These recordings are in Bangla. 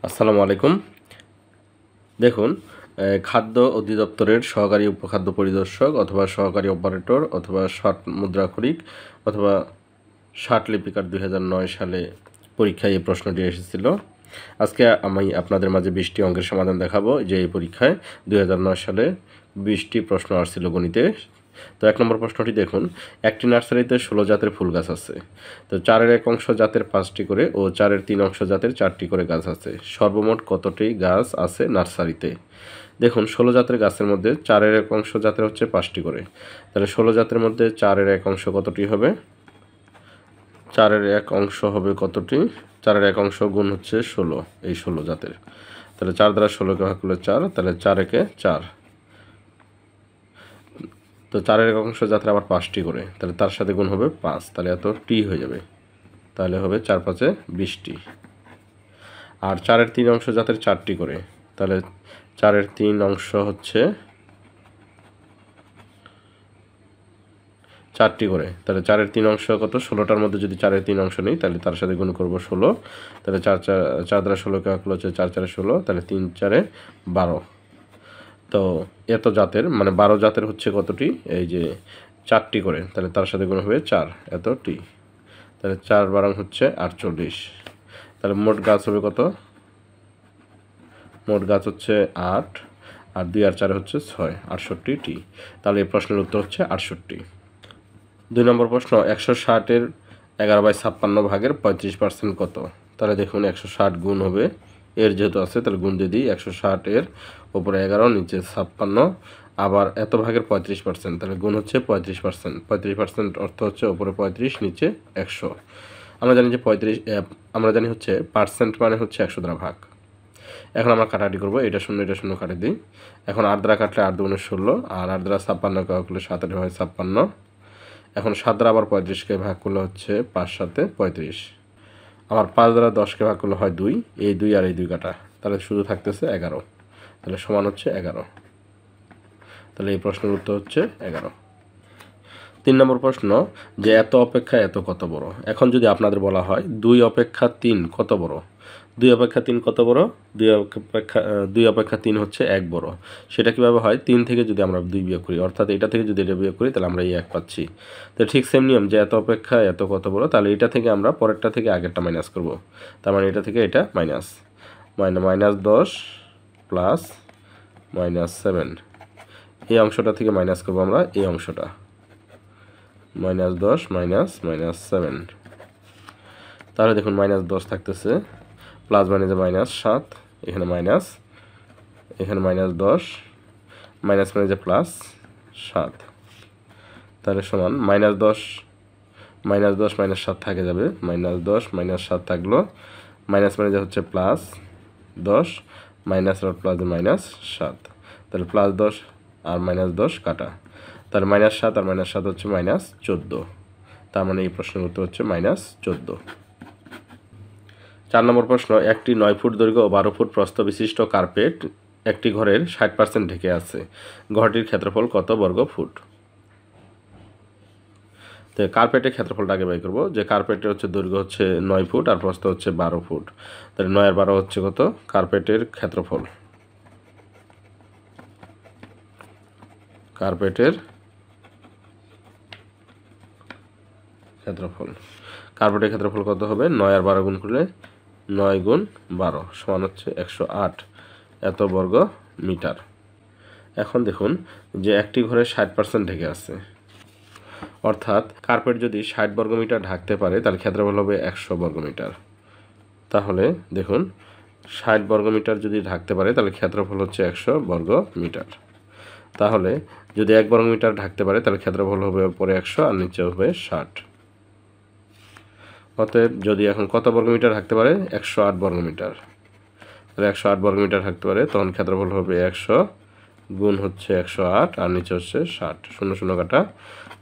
আসসালামু আলাইকুম। দেখুন, খাদ্য অধিদপ্তরের সহকারী উপখাদ্য পরিদর্শক অথবা সহকারী অপারেটর অথবা ষাট মুদ্রাক্ষরিক অথবা ষাট লিপিকার 2009 সালে পরীক্ষায় এই প্রশ্নটি এসেছিল। আজকে আমি আপনাদের মাঝে 20টি অঙ্কের সমাধান দেখাবো যে এই পরীক্ষায় 2009 সালে 20টি প্রশ্ন আসছিল গণিতে। তো 1 নম্বর প্রশ্নটি দেখুন, একটি নার্সারিতে 16 জাতের ফুল গাছ আছে। তো 4-এর 1 অংশ জাতের 5টি করে ও 4-এর 3 অংশ জাতের 4টি করে গাছ আছে। সর্বমোট কতটি গাছ আছে নার্সারিতে? দেখুন, 16 জাতের গাছের মধ্যে 4-এর 1 অংশ জাতের হচ্ছে 5টি করে। তাহলে 16 জাতের মধ্যে 4-এর 1 অংশ কতটি হবে? 4-এর 1 অংশ হবে কতটি? 4-এর 1 অংশ গুণ হচ্ছে 16, এই 16 জাতের। তাহলে 4 দ্বারা 16কে ভাগ করলে 4, তাহলে 4 একে 4। তো 4-এর 1 অংশ জাতের আবার 5টি করে, তাহলে তার সাথে গুণ হবে 5, তাহলে এত টি হয়ে যাবে। তাহলে হবে 4-5-এ 20টি। আর 4-এর 3 অংশ জাতের 4টি করে, তাহলে 4-এর 3 অংশ হচ্ছে 4টি করে, তাহলে 4-এর 3 অংশ কত? 16টার মধ্যে যদি 4-এর 3 অংশ নেই তাহলে তার সাথে গুণ করব 16, তাহলে 4 দ্বারা 16কে ভাগ করলে হচ্ছে 4-4-এ 16, তাহলে 3-4-এ 12। তো এত জাতের মানে 12 জাতের হচ্ছে কতটি? এই যে 4টি করে, তাহলে তার সাথে গুণ হবে 4, এত টি। তাহলে 4 হচ্ছে 48। তাহলে মোট গাছ হবে কত? মোট গাছ হচ্ছে 8, আর 2 আর 4 হচ্ছে 6, 68টি। তাহলে এই প্রশ্নের উত্তর হচ্ছে 68। 2 নম্বর প্রশ্ন, 160-এর 11/56 ভাগের 35% কত? তাহলে দেখুন, 160 গুণ হবে, এর যেহেতু আছে তাহলে গুণ দিয়ে দিই। 160-এর উপরে 11, নিচে 56, আবার এত ভাগের 35%, তাহলে গুণ হচ্ছে 35%। 35% অর্থ হচ্ছে উপরে 35, নিচে 100। আমরা জানি যে আমরা জানি হচ্ছে পার্সেন্ট মানে হচ্ছে 100 দ্বারা ভাগ। এখন আমরা কাটাকাটি করবো, এটা শূন্য কাটে দিই। এখন 8 দ্বারা কাটলে 8 দুগুণে 16, আর 8 দ্বারা 56কে ভাগ করলে 7 হয় 56। এখন 7 দ্বারা আবার 35কে ভাগ করলে হচ্ছে 5-7-এ 35, আবার 5 দ্বারা 10কে ভাগ করলে হয় 2, এই 2 আর এই 2 কাটা, তাহলে শুধু থাকতেছে 11, তাহলে সমান হচ্ছে 11। তাহলে এই প্রশ্নের উত্তর হচ্ছে 11। 3 নম্বর প্রশ্ন, যে এত অপেক্ষা এত কত বড়? এখন যদি আপনাদের বলা হয় 2 অপেক্ষা 3 কত বড়? 2 অপেক্ষা 3 কত বড়? 2 অপেক্ষা 3 হচ্ছে 1 বড়। সেটা কীভাবে হয়? 3 থেকে যদি আমরা 2 বিয়োগ করি, অর্থাৎ এটা থেকে যদি এটা বিয়োগ করি তাহলে আমরা এই 1 পাচ্ছি। তো ঠিক সেম নিয়ম, যে এত অপেক্ষা এত কত বড়, তাহলে এটা থেকে আমরা পরেরটা থেকে আগেরটা মাইনাস করব। তার মানে এটা থেকে এটা মাইনাস, -10 প্লাস -7, এই অংশটা থেকে মাইনাস করব আমরা এই অংশটা, -10 -7। তাহলে দেখুন -10 থাকতেছে, প্লাস মাইনাসে -7, এখানে মাইনাস, এখানে -10, মাইনাস মাইনাসে প্লাস 7, তাহলে সমান -10 -7 থাকে যাবে, -10 -7 থাকলো, মাইনাস মাইনাসে হচ্ছে +10, মাইনাস আর প্লাসে -7, তাহলে +10 আর -10 কাটা, তাহলে -7 আর -7 হচ্ছে -14। তার মানে এই প্রশ্নের উত্তর হচ্ছে -14। 4 নম্বর প্রশ্ন, একটি 9 ফুট দৈর্ঘ্য ও 12 ফুট প্রস্থ বিশিষ্ট কার্পেট একটি ঘরের 60% ঢেকে আছে। ঘরটির ক্ষেত্রফল কত বর্গ ফুট? তো কার্পেটের ক্ষেত্রফলটা আগে বের করবো, যে কার্পেটের হচ্ছে দৈর্ঘ্য হচ্ছে 9 ফুট আর প্রস্থ হচ্ছে 12 ফুট, তাহলে 9 আর 12 হচ্ছে কত? কার্পেটের ক্ষেত্রফল। কার্পেটের ক্ষেত্রফল কত হবে? 9 আর 12 গুণ করলে 9 গুণ 12 সমান হচ্ছে 108 এত বর্গ মিটার। এখন দেখুন, যে একটি ঘরে 60% ঢেকে আছে, অর্থাৎ কার্পেট যদি 60 বর্গমিটার ঢাকতে পারে তাহলে ক্ষেত্রফল হবে 100 বর্গমিটার। তাহলে দেখুন, 60 বর্গমিটার যদি ঢাকতে পারে তাহলে ক্ষেত্রফল হচ্ছে 100 বর্গমিটার। তাহলে যদি 1 বর্গমিটার ঢাকতে পারে তাহলে ক্ষেত্রফল হবে উপরে 100 আর নিচে হবে 60। অতএব যদি এখন কত বর্গমিটার থাকতে পারে? 108 বর্গমিটার। তাহলে 108 বর্গমিটার থাকতে পারে, তখন ক্ষেত্রফল হবে 100 গুণ হচ্ছে 108 আর নিচে হচ্ছে 60, 0 0 কাটা,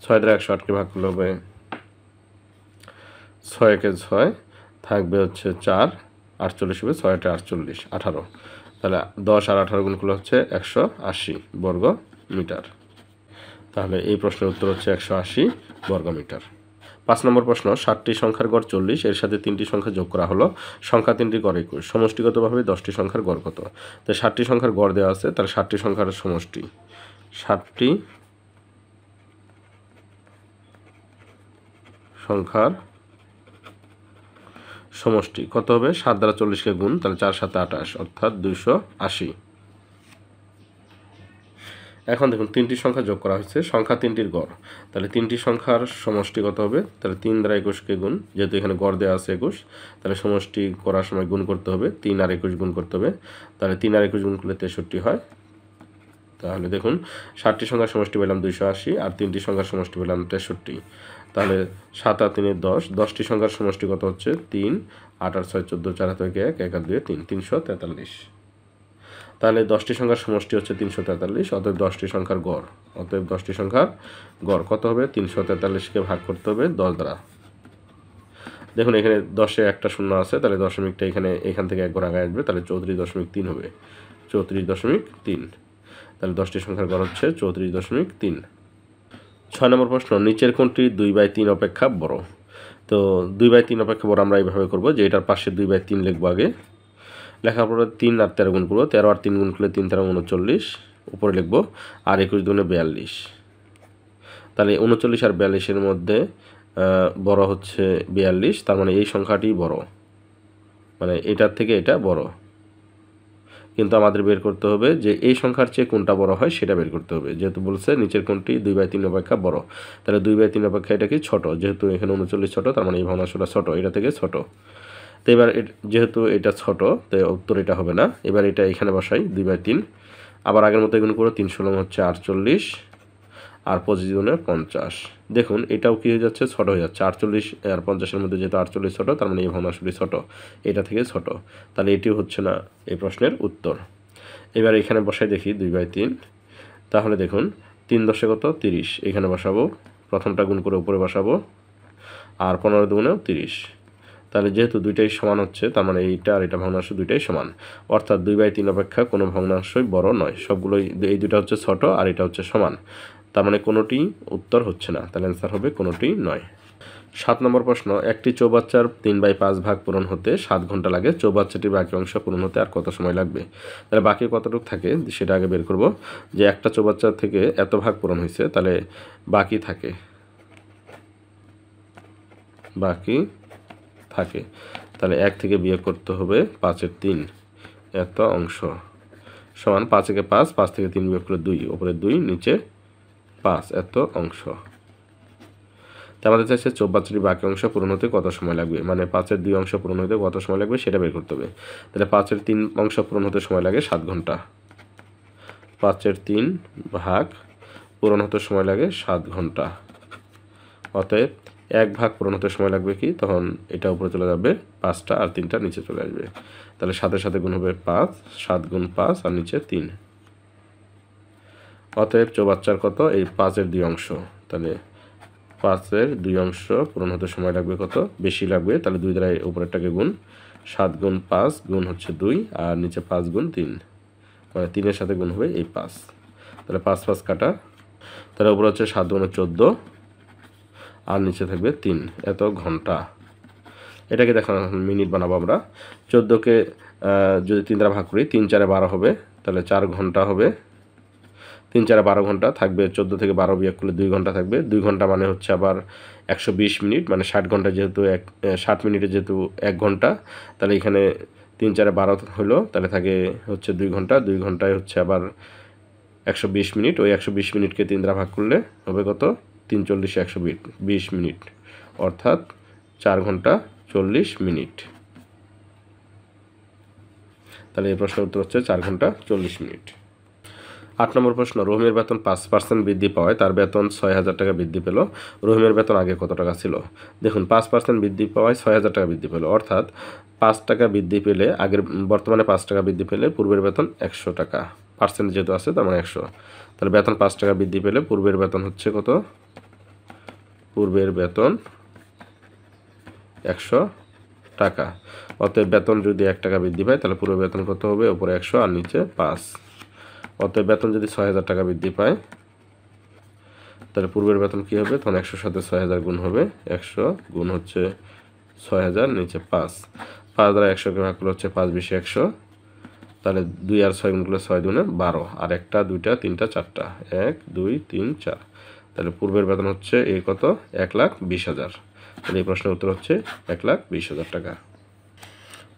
6 দ্বারা 108কে ভাগ করলে হবে 6 একে 6, থাকবে হচ্ছে 4, 48 হবে, 6 8 48, 18, তাহলে 10 আর 18 গুণ করলে হচ্ছে 180 বর্গ মিটার। তাহলে এই প্রশ্নের উত্তর হচ্ছে 180 বর্গমিটার। 5 নম্বর প্রশ্ন 60টি সংখ্যার গড় 40, এর সাথে 3টি সংখ্যা যোগ করা হলো, সংখ্যা 3টির গড় 21, সমষ্টিগতভাবে 10টি সংখ্যার গড় কত? তো 60টি সংখ্যার গড় দেওয়া আছে, তাহলে 60টি সংখ্যার সমষ্টি, 60টি সংখ্যার সমষ্টি কত হবে? 7 দ্বারা 40কে গুণ, তাহলে 4 7 28 অর্থাৎ 280। এখন দেখুন 3টি সংখ্যা যোগ করা হয়েছে, সংখ্যা 3টির গড়, তাহলে 3টি সংখ্যার সমষ্টি কত হবে? তাহলে 3 দ্বারা 21কে গুণ, যেহেতু এখানে গড় দেওয়া আছে 21, তাহলে সমষ্টি করার সময় গুণ করতে হবে, 3 আর 21 গুণ করতে হবে, তাহলে 3 আর 21 গুণ করলে 63 হয়। তাহলে দেখুন 60টি সংখ্যার সমষ্টি পেলাম 280 আর 3টি সংখ্যার সমষ্টি পেলাম 63, তাহলে 7 আর 3 10, 10টি সংখ্যার সমষ্টি কত হচ্ছে? 3, 8 আর 6 14, 4 হাতে 1, 1 আর 2 3, 343। তাহলে 10টি সংখ্যার সমষ্টি হচ্ছে 343, অতএব 10টি সংখ্যার গড়, অতএব 10টি সংখ্যার গড় কত হবে? 343কে ভাগ করতে হবে 10 দ্বারা। দেখুন এখানে 10-এ একটা শূন্য আছে, তাহলে দশমিকটা এখান থেকে এক ঘর আগে আসবে, তাহলে 34.3 হবে, 34.3। তাহলে 10টি সংখ্যার গড় হচ্ছে 34.3। 6 নম্বর প্রশ্ন, নিচের কোনটি 2/3 অপেক্ষা বড়? তো 2/3 অপেক্ষা বড় আমরা এইভাবে করব যে এটার পাশে 2/3 লিখবো আগে, লেখার পরে 3 আর 13 গুণ করবো, 13 আর 3 গুণ করলে 3 13 39 উপরে লিখবো, আর 21 দুগুণে 42। তাহলে 39 আর 42-এর মধ্যে বড় হচ্ছে 42, তার মানে এই সংখ্যাটি বড়, মানে এটার থেকে এটা বড়। কিন্তু আমাদের বের করতে হবে যে এই সংখ্যার চেয়ে কোনটা বড় হয় সেটা বের করতে হবে, যেহেতু বলছে নিচের কোনটি 2/3 অপেক্ষা বড়, তাহলে 2/3 অপেক্ষা এটা কি ছোট, যেহেতু এখানে 39 ছোট, তার মানে এই ভগ্নাংশটা ছোট, এটা থেকে ছোট। তো এবার যেহেতু এটা ছোট, তো উত্তর এটা হবে না। এবার এটা এখানে বসাই 2/3, আবার আগের মতো এগুলো করে 3 16 হচ্ছে 48 আর 25 গুণে 50। দেখুন এটাও কি হয়ে যাচ্ছে? ছোট হয়ে যাচ্ছে। 48 আর 50-এর মধ্যে যেহেতু 48 ছোট, তার মানে এই ভগ্নাংশটি ছোট, এটা থেকে ছোট, তাহলে এটিও হচ্ছে না এই প্রশ্নের উত্তর। এবার এখানে বসাই দেখি 2/3, তাহলে দেখুন 3 10 কত? 30, এখানে বসাবো, প্রথমটা গুণ করে উপরে বসাবো, আর 15 দুগুণেও 30। তাহলে যেহেতু দুইটাই সমান হচ্ছে, তার মানে এইটা আর এটা ভগ্নাংশ দুইটাই সমান, অর্থাৎ 2/3 অপেক্ষা কোনো ভগ্নাংশই বড় নয়, সবগুলোই এই দুটো হচ্ছে ছোট আর এটা হচ্ছে সমান, তার মানে কোনোটি উত্তর হচ্ছে না, তাহলে অ্যান্সার হবে কোনোটি নয়। 7 নম্বর প্রশ্ন, একটি চৌবাচ্চার 3/5 ভাগ পূরণ হতে 7 ঘন্টা লাগে, চৌবাচ্চাটির বাকি অংশ পূরণ হতে আর কত সময় লাগবে? তাহলে বাকি কতটুকু থাকে সেটা আগে বের করব, যে একটা চৌবাচ্চা থেকে এত ভাগ পূরণ হয়েছে, তাহলে বাকি থাকে, তাহলে 1 থেকে বিয়োগ করতে হবে 5-এর 3, এত অংশ সমান 5 থেকে 5, 5 থেকে 3 বিয়োগ করলে 2, উপরে 2 নিচে 5, এত অংশ। তা আমাদের চাইছে চৌবাচ্চাটির বাকি অংশ পূরণ হতে কত সময় লাগবে, মানে 5-এর 2 অংশ পূরণ হতে কত সময় লাগবে সেটা বের করতে হবে। তাহলে 5-এর 3 অংশ পূরণ হতে সময় লাগে 7 ঘন্টা, 5-এর 3 ভাগ পূরণ হতে সময় লাগে 7 ঘন্টা, অতএব 1 ভাগ পূরণ হতে সময় লাগবে কি? তখন এটা উপরে চলে যাবে 5টা আর 3টা নিচে চলে আসবে, তাহলে 7-এর সাথে গুণ হবে 5, 7 গুণ 5 আর নিচে 3, অতএব চৌবাচ্চার কত? এই 5-এর 2 অংশ, তাহলে 5-এর 2 অংশ পূরণ হতে সময় লাগবে কত? বেশি লাগবে, তাহলে 2 দ্বারা উপরেরটাকে গুণ, 7 গুণ 5 গুণ হচ্ছে 2 আর নিচে 5 গুণ 3, মানে 3-এর সাথে গুণ হবে এই 5, তাহলে 5 5 কাটা, তাহলে উপরে হচ্ছে 7 গুণে 14 আর নিচে থাকবে 3, এত ঘন্টা। এটাকে দেখো মিনিট বানাবো আমরা। 14কে যদি 3 দ্বারা ভাগ করি, 3 4 12 হবে, তাহলে 4 ঘন্টা হবে, 3 4 12 ঘন্টা থাকবে, 14 থেকে 12 বিয়োগ করলে 2 ঘন্টা থাকবে, 2 ঘন্টা মানে হচ্ছে আবার 120 মিনিট, মানে 60 ঘন্টা যেহেতু 60 মিনিটে যেহেতু 1 ঘন্টা, তাহলে এখানে 3 4 12 হলো, তাহলে থাকে হচ্ছে 2 ঘন্টা, 2 ঘন্টায় হচ্ছে আবার 120 মিনিট, ওই 120 মিনিটকে 3 দ্বারা ভাগ করলে হবে কত? 3 40 120 মিনিট, অর্থাৎ 4 ঘন্টা 40 মিনিট। তাহলে এই প্রশ্নের উত্তর হচ্ছে 4 ঘন্টা 40 মিনিট। 8 নম্বর প্রশ্ন, রহিমের বেতন 5% বৃদ্ধি পাওয়ায় তার বেতন 6,000 টাকা বৃদ্ধি পেল, রহিমের বেতন আগে কত টাকা ছিল? দেখুন 5% বৃদ্ধি পাওয়ায় 6,000 টাকা বৃদ্ধি পেল, অর্থাৎ 5 টাকা বৃদ্ধি পেলে বর্তমানে 5 টাকা বৃদ্ধি পেলে পূর্বের বেতন 100 টাকা, পার্সেন্ট যেহেতু আছে তার মানে 100, তাহলে বেতন 5 টাকা বৃদ্ধি পেলে পূর্বের বেতন হচ্ছে কত? পূর্বের বেতন 100 টাকা, অতএব বেতন যদি 1 টাকা বৃদ্ধি পায় তাহলে পূর্বের বেতন কত হবে? উপরে 100 আর নিচে 5, অতএব বেতন যদি 6,000 টাকা বৃদ্ধি পায় তাহলে পূর্বের বেতন কী হবে, তখন 100 সাথে 6000 গুণ হবে, 100 গুণ হচ্ছে 6000, নিচে 5 দ্বারা 100কে ভাগ করলে হচ্ছে 5 20 100, তাহলে 2 আর 6 গুণ করলে 6 দুনে 12, আর 1টা 2টা 3টা 4টা, 1 2 3 4, তাহলে পূর্বের বেতন হচ্ছে এই কত, 1,20,000। তাহলে এই প্রশ্নের উত্তর হচ্ছে 1,20,000 টাকা।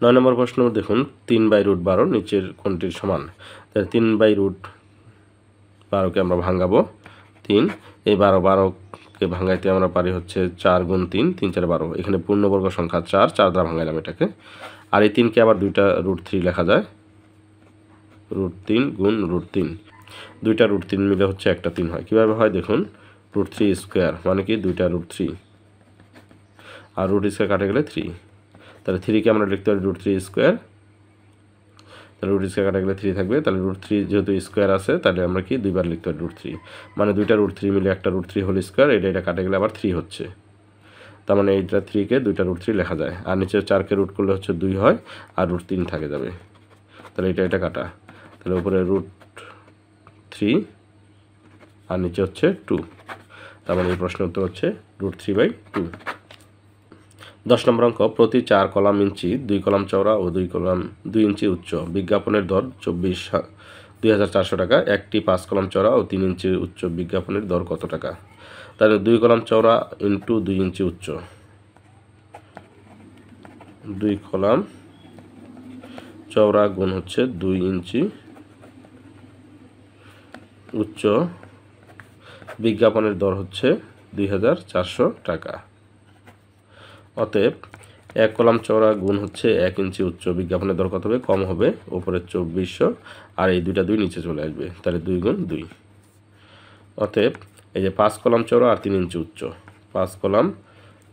9 নম্বর প্রশ্ন দেখুন, 3/√12 নিচের কোনটির সমান। তাহলে 3/√12কে আমরা ভাঙাবো 3, এই 12কে ভাঙাইতে আমরা পারি হচ্ছে 4 গুণ 3, 3 4 12, এখানে পূর্ণবর্গ সংখ্যা 4 দ্বারা ভাঙাইলাম এটাকে। আর এই 3কে আবার 2টা √3 লেখা যায়, √3 গুণ √3, 2টা √3 মিলে হচ্ছে একটা 3 হয়। কীভাবে হয় দেখুন, √3 স্কোয়ার মানে কি 2টা √3, আর √স্কোয়ার কাটে গেলে 3, তাহলে 3কে আমরা লিখতে পারি √3 স্কোয়ার, তাহলে √স্কোয়ার কাটা গেলে 3 থাকবে, তাহলে √3 যেহেতু স্কোয়ার আছে তাহলে আমরা কি 2বার লিখতে পারি √3, মানে 2টা √3 মিলে একটা √3 হোল স্কোয়ার, এটা কাটা গেলে আবার 3 হচ্ছে, তার মানে এইটা 3কে 2টা √3 লেখা যায়। আর নিচে 4কে রুট করলে হচ্ছে 2 হয়, আর √3 থাকে যাবে, তাহলে এটা কাটা, তাহলে উপরে √3 আর নিচে হচ্ছে 2, তার মানে এই প্রশ্নের উত্তর হচ্ছে √3/2। 10 নম্বর অঙ্ক, প্রতি 4 কলাম ইঞ্চি 2 কলাম চওড়া ও 2 ইঞ্চি উচ্চ বিজ্ঞাপনের দর 2,400 টাকা, একটি 5 কলাম চওড়া ও 3 ইঞ্চি উচ্চ বিজ্ঞাপনের দর কত টাকা। তাহলে 2 কলাম চওড়া ইন্টু 2 ইঞ্চি উচ্চ, 2 কলাম চওড়া গুণ হচ্ছে 2 ইঞ্চি উচ্চ বিজ্ঞাপনের দর হচ্ছে 2,400 টাকা। অতএব 1 কলাম চওড়া গুণ হচ্ছে 1 ইঞ্চি উচ্চ বিজ্ঞাপনের দর কত হবে, কম হবে, উপরে 2400, আর এই 2টা 2 নিচে চলে আসবে, তাহলে 2 গুণ 2। অতএব এই যে 5 কলাম চওড়া আর 3 ইঞ্চি উচ্চ, 5 কলাম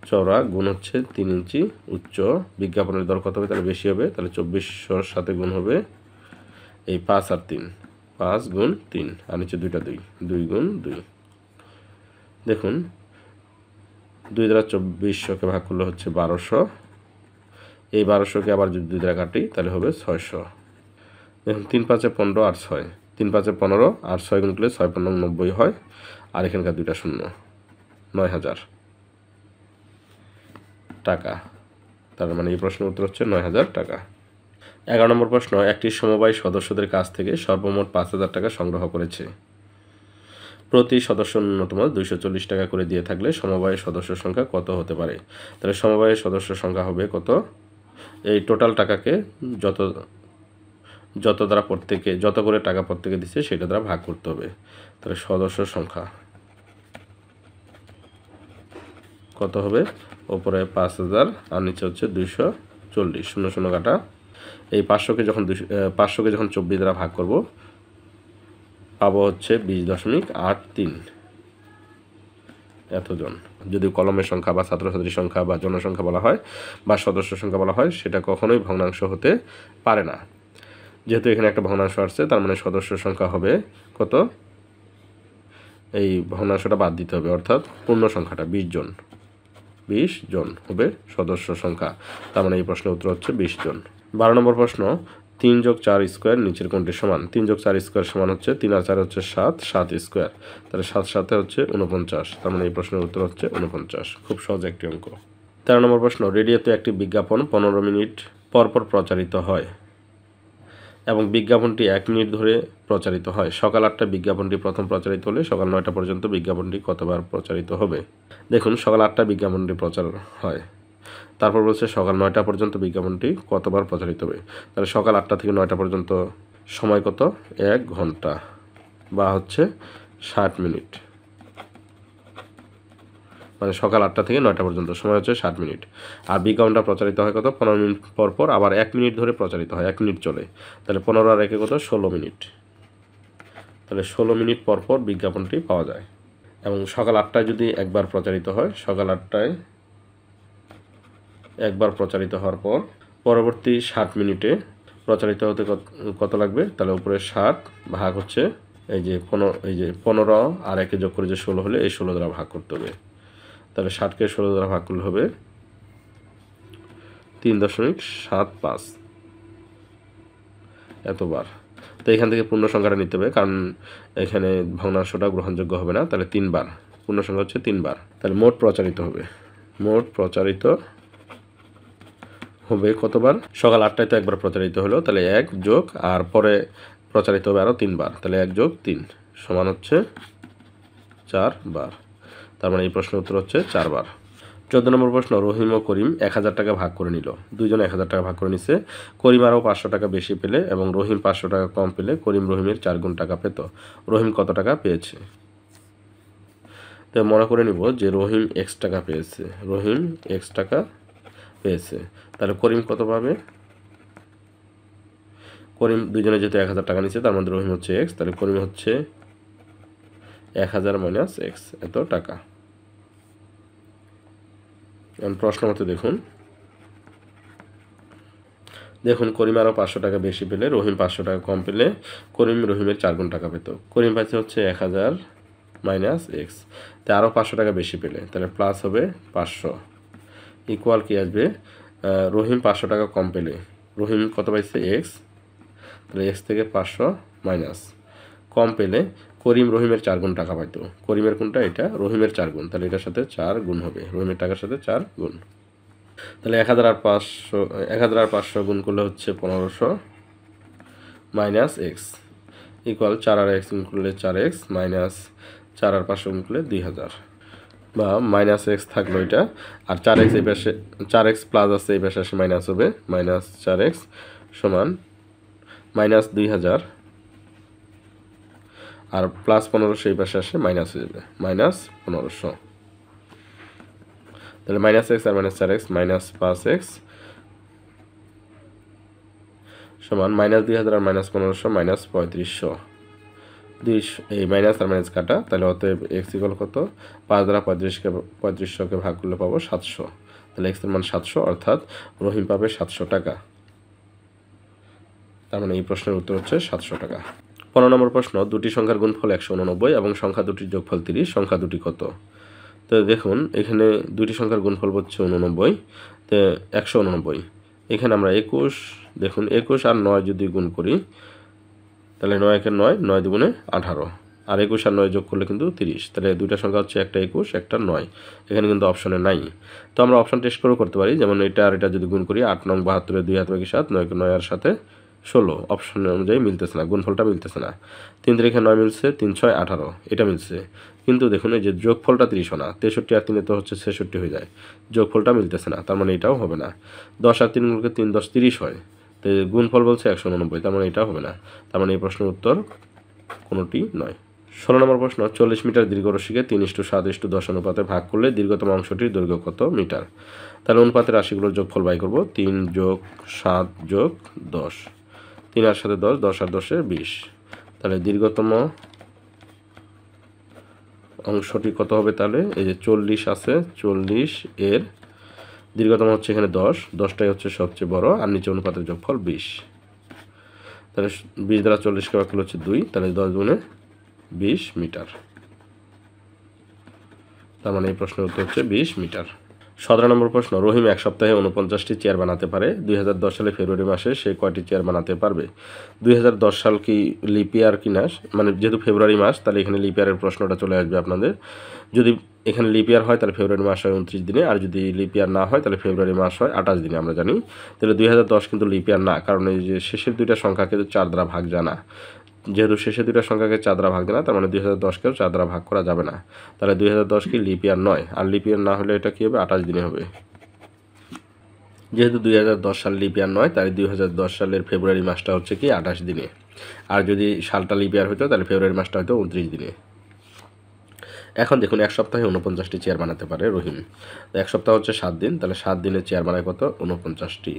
চওড়া গুণ হচ্ছে 3 ইঞ্চি উচ্চ বিজ্ঞাপনের দর কত হবে, তাহলে বেশি হবে, তাহলে 2400-র সাথে গুণ হবে এই 5 আর 3, 5 গুণ 3, আর নিচে 2টা 2, 2 গুণ 2। দেখুন 2 দ্বারা 2400কে ভাগ করলে হচ্ছে 1200, এই 1200কে আবার যদি 2 দ্বারা কাটি তাহলে হবে 600। দেখুন 3 5 15 আর 6, 3 5 15 আর 6 গুণ করলে 6 15 90 হয়, আর এখানকার 2টা শূন্য, 9,000 টাকা। তার মানে এই প্রশ্নের উত্তর হচ্ছে 9,000 টাকা। 11 নম্বর প্রশ্ন, একটি সমবায় সদস্যদের কাছ থেকে সর্বমোট 5,000 টাকা সংগ্রহ করেছে। প্রতি সদস্য ন্যূনতম 240 টাকা করে দিয়ে থাকলে সমবায়ের সদস্য সংখ্যা কত হতে পারে। তাহলে সমবায়ের সদস্য সংখ্যা হবে কত, এই টোটাল টাকাকে যত দ্বারা প্রত্যেকে যত করে টাকা প্রত্যেকে দিচ্ছে সেটা দ্বারা ভাগ করতে হবে। তাহলে সদস্য সংখ্যা কত হবে, ওপরে 5,000 আর নিচে হচ্ছে 240, 0 0 কাটা, এই 500কে যখন 24 দ্বারা ভাগ করব পাবো হচ্ছে 20.83 এতজন। যদি কলমের সংখ্যা বা ছাত্রছাত্রীর সংখ্যা বা জনসংখ্যা বলা হয় বা সদস্য সংখ্যা বলা হয় সেটা কখনোই ভগ্নাংশ হতে পারে না। যেহেতু এখানে একটা ভগ্নাংশ আসছে তার মানে সদস্য সংখ্যা হবে কত, এই ভগ্নাংশটা বাদ দিতে হবে, অর্থাৎ পূর্ণ সংখ্যাটা 20 জন, 20 জন হবে সদস্য সংখ্যা, তার মানে এই প্রশ্নের উত্তর হচ্ছে 20 জন। 12 নম্বর প্রশ্ন, 3 + 4 স্কোয়ার নিচের কোনটি সমান। 3 + 4 স্কোয়ার সমান হচ্ছে 3 আর 4 হচ্ছে 7, 7 স্কোয়ার, তাহলে 7 7 হচ্ছে 49, তার মানে এই প্রশ্নের উত্তর হচ্ছে 49। খুব সহজ একটি অঙ্ক। 13 নম্বর প্রশ্ন, রেডিওতে একটি বিজ্ঞাপন 15 মিনিট পরপর প্রচারিত হয় এবং বিজ্ঞাপনটি 1 মিনিট ধরে প্রচারিত হয়। সকাল 8টায় বিজ্ঞাপনটি প্রথম প্রচারিত হলে সকাল 9টা পর্যন্ত বিজ্ঞাপনটি কতবার প্রচারিত হবে। দেখুন সকাল 8টায় বিজ্ঞাপনটি প্রচার হয়, তারপর বলছে সকাল 9টা পর্যন্ত বিজ্ঞাপনটি কতবার প্রচারিত হবে। তাহলে সকাল 8টা থেকে 9টা পর্যন্ত সময় কত, 1 ঘন্টা বা হচ্ছে 60 মিনিট, মানে সকাল 8টা থেকে 9টা পর্যন্ত সময় হচ্ছে 60 মিনিট। আর বিজ্ঞাপনটা প্রচারিত হয় কত, 15 মিনিট পর পর, আবার 1 মিনিট ধরে প্রচারিত হয়, 1 মিনিট চলে, তাহলে 15 আর 1 কত, 16 মিনিট, তাহলে 16 মিনিট পর পর বিজ্ঞাপনটি পাওয়া যায়। এবং সকাল 8টায় যদি একবার প্রচারিত হয়, সকাল 8টায় একবার প্রচারিত হওয়ার পর পরবর্তী 60 মিনিটে প্রচারিত হতে কত লাগবে, তাহলে উপরে 60 ভাগ হচ্ছে এই যে 15 আর 1 যোগ করে যে 16 হলে এই 16 দ্বারা ভাগ করতে হবে, তাহলে 60কে 16 দ্বারা ভাগ করলে হবে 3.75 এতবার। তো এখান থেকে পূর্ণ সংখ্যাটা নিতে হবে, কারণ এখানে ভগ্নাংশটা গ্রহণযোগ্য হবে না, তাহলে 3 বার পূর্ণ সংখ্যা হচ্ছে 3 বার। তাহলে মোট প্রচারিত হবে, মোট প্রচারিত হবে কতবার? সকাল 8টায় তো একবার প্রচারিত হলো, তাহলে 1 যোগ আর পরে প্রচারিত হবে আরও 3 বার, তাহলে 1 যোগ 3 সমান হচ্ছে 4 বার। তার মানে এই প্রশ্নের উত্তর হচ্ছে 4 বার। 14 নম্বর প্রশ্ন, রহিম ও করিম 1000 টাকা ভাগ করে নিল। দুইজনে 1000 টাকা ভাগ করে নিছে। করিম আরও 500 টাকা বেশি পেলে এবং রহিম 500 টাকা কম পেলে করিম রহিমের 4 গুণ টাকা পেত। রহিম কত টাকা পেয়েছে? তো মনে করে নিব যে রহিম x টাকা পেয়েছে, রহিম x টাকা পেয়েছে, তাহলে করিম কত পাবে? করিম দুইজনে যেহেতু 1000 টাকা নিচ্ছে, তার মধ্যে রহিম হচ্ছে x, তাহলে করিম হচ্ছে 1000 মাইনাস x, এত টাকা। প্রশ্ন মতো দেখুন, করিম আরও 500 টাকা বেশি পেলে রহিম 500 টাকা কম পেলে করিম রহিমের 4 গুণ টাকা পেত। করিম পাইছে হচ্ছে 1000 মাইনাস x, তাই আরও 500 টাকা বেশি পেলে, তাহলে প্লাস হবে 500 ইকুয়াল কি আসবে? রহিম 500 টাকা কম পেলে রহিম কত পাইছে? x, তাহলে x থেকে 500 মাইনাস কম পেলে করিম রহিমের 4 গুণ টাকা পাইতো। করিমের কোনটা? এটা, রহিমের 4 গুণ, তাহলে এটার সাথে 4 গুণ হবে, রহিমের টাকার সাথে 4 গুণ। তাহলে 1000 আর 500 গুণ করলে হচ্ছে 1500 মাইনাস এক্স ইকুয়াল 4 আর x গুণ করলে 4x মাইনাস 4 আর 500 গুণ করলে 2000, বা মাইনাস x থাকলো এটা, আর 4x এই পাশে 4x প্লাস আছে এই পাশে আসে মাইনাস হবে, মাইনাস 4x সমান মাইনাস 2000 আর প্লাস 1500 এই পাশে আসে মাইনাস হয়ে যাবে, মাইনাস 1500। তাহলে মাইনাস x আর মাইনাস 4x মাইনাস 5x সমান মাইনাস 2000 আর মাইনাস 1500 মাইনাস 3500। এই মাইনাস আর মাইনাস কাটা, তাহলে অতএব x ইকুয়াল কত? 5 দ্বারা 3500কে ভাগ করলে পাবো 700, তাহলে x এর মান 700, অর্থাৎ রহিম পাবে 700 টাকা। তার মানে এই প্রশ্নের উত্তর হচ্ছে 700 টাকা। 15 নম্বর প্রশ্ন, দুটি সংখ্যার গুণফল 189 এবং সংখ্যা দুটির যোগফল 30, সংখ্যা দুটি কত? তো দেখুন এখানে দুটি সংখ্যার গুণফল হচ্ছে 89, তো 189। এখানে আমরা 21, দেখুন 21 আর 9 যদি গুণ করি তাহলে 9 একে 9, 9 দুগুণে 18, আর 21 আর 9 যোগ করলে কিন্তু 30, তাহলে দুইটা সংখ্যা হচ্ছে একটা 21 একটা 9, এখানে কিন্তু অপশনে নাই। তো আমরা অপশন টেস্ট করেও করতে পারি, যেমন এটা আর এটা যদি গুণ করি 8 নং 72 2 হাত বাকি 7, 9 কে 9 আর সাথে 16, অপশন অনুযায়ী মিলতেছে না, গুণফলটা মিলতেছে না। 3 তারিখে 9 মিলছে, 3 6 18, এটা মিলছে, কিন্তু দেখুন এই যে যোগফলটা 30 না, 63 আর 3 তো হচ্ছে 66 হয়ে যায়, যোগফলটা মিলতেছে না, তার মানে এটাও হবে না। 10 আর 3 গুণকে 3 10 30 হয়, তো গুণফল বলছে 189, তার মানে এটাও হবে না, তার মানে এই প্রশ্নের উত্তর কোনোটি নয়। 16 নম্বর প্রশ্ন, 40 মিটার দীর্ঘ রশ্মিকে 3:7:10 অনুপাতে ভাগ করলে দীর্ঘতম অংশটির দৈর্ঘ্য কত মিটার? তাহলে অনুপাতের রাশিগুলোর যোগফল বাই করব, 3 যোগ 7 যোগ 10, 3 আর সাথে 10, 10 আর 10 20, তাহলে দীর্ঘতম অংশটি কত হবে? তাহলে এই যে 40 আছে, 40 এর দীর্ঘতম হচ্ছে এখানে 10, 10টাই হচ্ছে সবচেয়ে বড়, আর নিচে অনুপাতের যোগফল 20, তাহলে 20 দ্বারা 40কে ভাগ করলে হচ্ছে 2, তাহলে 10 গুণে 20 মিটার, তার মানে এই প্রশ্নের উত্তর হচ্ছে 20 মিটার। 17 নম্বর প্রশ্ন, রহিম এক সপ্তাহে 49টি চেয়ার বানাতে পারে, 2010 সালে ফেব্রুয়ারি মাসে সে কয়টি চেয়ার বানাতে পারবে? 2010 সাল কি লিপ ইয়ার কিনা, মানে যেহেতু ফেব্রুয়ারি মাস তাহলে এখানে লিপ ইয়ারের প্রশ্নটা চলে আসবে আপনাদের। যদি এখানে লিপ ইয়ার হয় তাহলে ফেব্রুয়ারি মাস হয় 29 দিনে, আর যদি লিপ ইয়ার না হয় তাহলে ফেব্রুয়ারি মাস হয় 28 দিনে, আমরা জানি। তাহলে 2010 কিন্তু লিপ ইয়ার না, কারণ এই যে শেষের দুইটা সংখ্যা কিন্তু 4 দ্বারা ভাগ যায় না, যেহেতু শেষের দুইটা সংখ্যাকে 4 দ্বারা ভাগ যায় না, তার মানে 2010কেও 4 দ্বারা ভাগ করা যাবে না, তাহলে 2010 কি লিপ ইয়ার নয়, আর লিপ ইয়ার না হলে এটা কী হবে? 28 দিনে হবে। যেহেতু 2010 সাল লিপ ইয়ার নয়, তাই 2010 সালের ফেব্রুয়ারি মাসটা হচ্ছে কি 28 দিনে, আর যদি সালটা লিপ ইয়ার হতো তাহলে ফেব্রুয়ারি মাসটা হয়তো 29 দিনে। এখন দেখুন এক সপ্তাহে 49টি চেয়ার বানাতে পারে রহিম, এক সপ্তাহ হচ্ছে 7 দিন, তাহলে 7 দিনে চেয়ার বানায় কত? 49টি,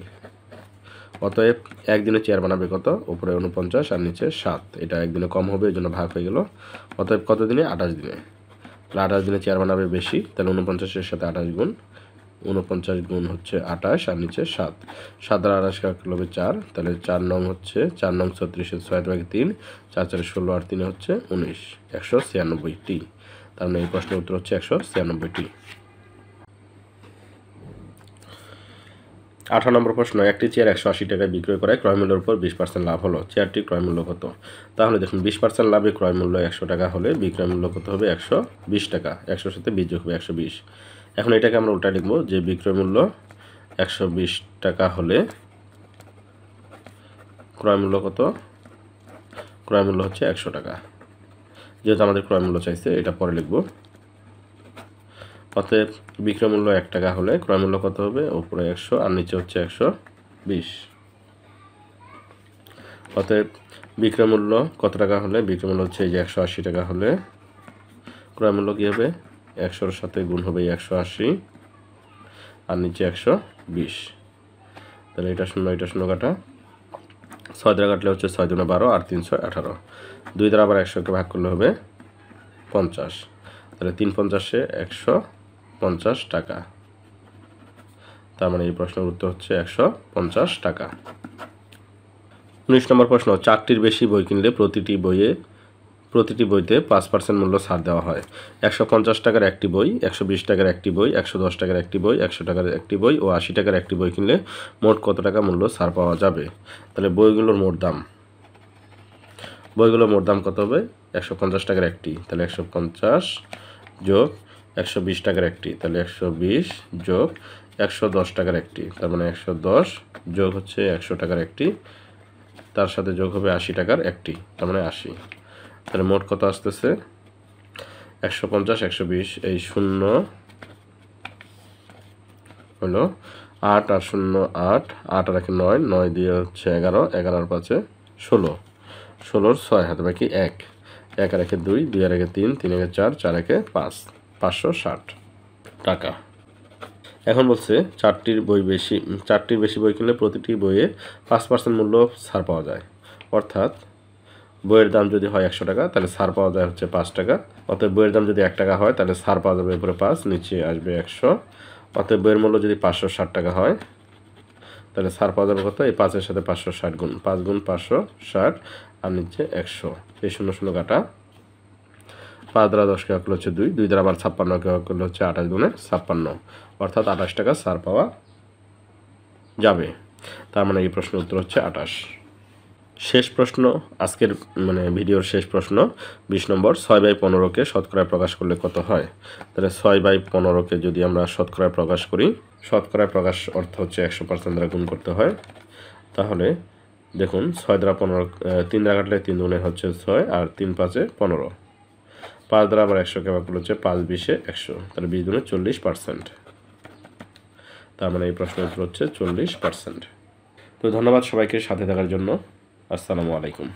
অতএব একদিনে চেয়ার বানাবে কত? উপরে 49 আর নিচে 7, এটা একদিনে কম হবে, এই জন্য ভাগ হয়ে গেল, অতএব কত দিনে? 28 দিনে, তাহলে 28 দিনে চেয়ার বানাবে বেশি, তাহলে 49-এর সাথে 28 গুণ, 49 গুণ হচ্ছে 28 আর নিচে 7, 7 দ্বারা 28 কাটলে হবে 4, তাহলে 4 নং হচ্ছে 4 নং 36, 6/3, 4 4 16 আর 3 হচ্ছে 19, 196টি, তার মানে এই প্রশ্নের উত্তর হচ্ছে 196টি। 18 নম্বর প্রশ্ন, একটি চেয়ার 180 টাকায় বিক্রয় করায় ক্রয়মূল্যের উপর 20% লাভ হলো, চেয়ারটির ক্রয়মূল্য কত? তাহলে দেখুন 20% লাভে ক্রয়মূল্য 100 টাকা হলে বিক্রয় মূল্য কত হবে? 120 টাকা। 100-র সাথে 20 যোগ হবে 120। এখন এটাকে আমরা উল্টা লিখব যে বিক্রয় মূল্য 120 টাকা হলে ক্রয়মূল্য কত? ক্রয়মূল্য হচ্ছে 100 টাকা। যেহেতু আমাদের ক্রয়মূল্য চাইছে এটা পরে লিখব। অতএব বিক্রয় মূল্য 1 টাকা হলে ক্রয়মূল্য কত হবে? উপরে 100 আর নিচে হচ্ছে 120। অতএব বিক্রয় মূল্য কত টাকা হলে? বিক্রয় মূল্য হচ্ছে এই যে 180 টাকা হলে ক্রয়মূল্য কী হবে? 100-র সাথে গুণ হবে 180 আর নিচে 120। তাহলে এটা শূন্য কাটা, 6 দ্বারা কাটলে হচ্ছে 6 দুগুণে 12 আর 3 6 18। 2 দ্বারা আবার 100কে ভাগ করলে হবে 50। তাহলে 3 50-এ 150 টাকা। তার মানে এই প্রশ্নের উত্তর হচ্ছে 150 টাকা। 19 নম্বর প্রশ্ন, 4টির বেশি বই কিনলে প্রতিটি বইতে 5% মূল্য ছাড় দেওয়া হয়। 150 টাকার একটি বই, 120 টাকার একটি বই, 110 টাকার একটি বই, 100 টাকার একটি বই ও 80 টাকার একটি বই কিনলে মোট কত টাকা মূল্য ছাড় পাওয়া যাবে? তাহলে বইগুলোর মোট দাম কত হবে? 150 টাকার একটি, তাহলে 150 যোগ 120 টাকার একটি, তাহলে 120 যোগ 110 টাকার একটি, তার মানে 110 যোগ হচ্ছে 100 টাকার একটি, তার সাথে যোগ হবে 80 টাকার একটি, তার মানে 80। তাহলে মোট কত আসতেছে? 150 120, এই 0 হলো 8 আর 0 8, 8 আর 1 9, 9 দিয়ে হচ্ছে 11, 11 আর 5 16, 16-র 6 হাতে বাকি 1, 1 আর 1 2, 2 আর 1 3, 3 আর 4, 4 আর 5, 560 টাকা। এখন বলছে 4টির বেশি বই কিনলে প্রতিটি বইয়ে 5% মূল্য ছাড় পাওয়া যায়। অর্থাৎ বইয়ের দাম যদি হয় 100 টাকা তাহলে ছাড় পাওয়া যায় হচ্ছে 5 টাকা। অতএব বইয়ের দাম যদি 1 টাকা হয় তাহলে ছাড় পাওয়া যাবে উপরে 5, নিচে আসবে 100। অতএব বইয়ের মূল্য যদি 560 টাকা হয় তাহলে ছাড় পাওয়া যাবে কত? এই 5-এর সাথে 560 গুণ, 5 গুণ 560 আর নিচে 100, এই 0 কাটা। 5 দ্বারা 10 কে ভাগ করলে হচ্ছে 2, 2 দ্বারা আবার 56 কে ভাগ করলে হচ্ছে 28 গুণে 56, অর্থাৎ 28 টাকা ছাড় পাওয়া যাবে। তার মানে এই প্রশ্নের উত্তর হচ্ছে 28। শেষ প্রশ্ন, আজকের ভিডিওর শেষ প্রশ্ন 20 নম্বর, 6/15কে শতকরায় প্রকাশ করলে কত হয়? তাহলে 6/15কে যদি আমরা শতকরায় প্রকাশ করি, শতকরায় প্রকাশ অর্থ হচ্ছে 100% দ্বারা গুণ করতে হয়। তাহলে দেখুন 6 দ্বারা 15, 3 দ্বারা কাটলে 3 দুগুণে হচ্ছে 6 আর 3 5-এ 15, 5 দ্বারা আবার 100কে ভাগ করলে হচ্ছে 5 20-এ 100, তাহলে 20 গুণে 40%। তার মানে এই প্রশ্নের উত্তর হচ্ছে 40%। তো ধন্যবাদ সবাইকে সাথে থাকার জন্য। আসসালামু আলাইকুম।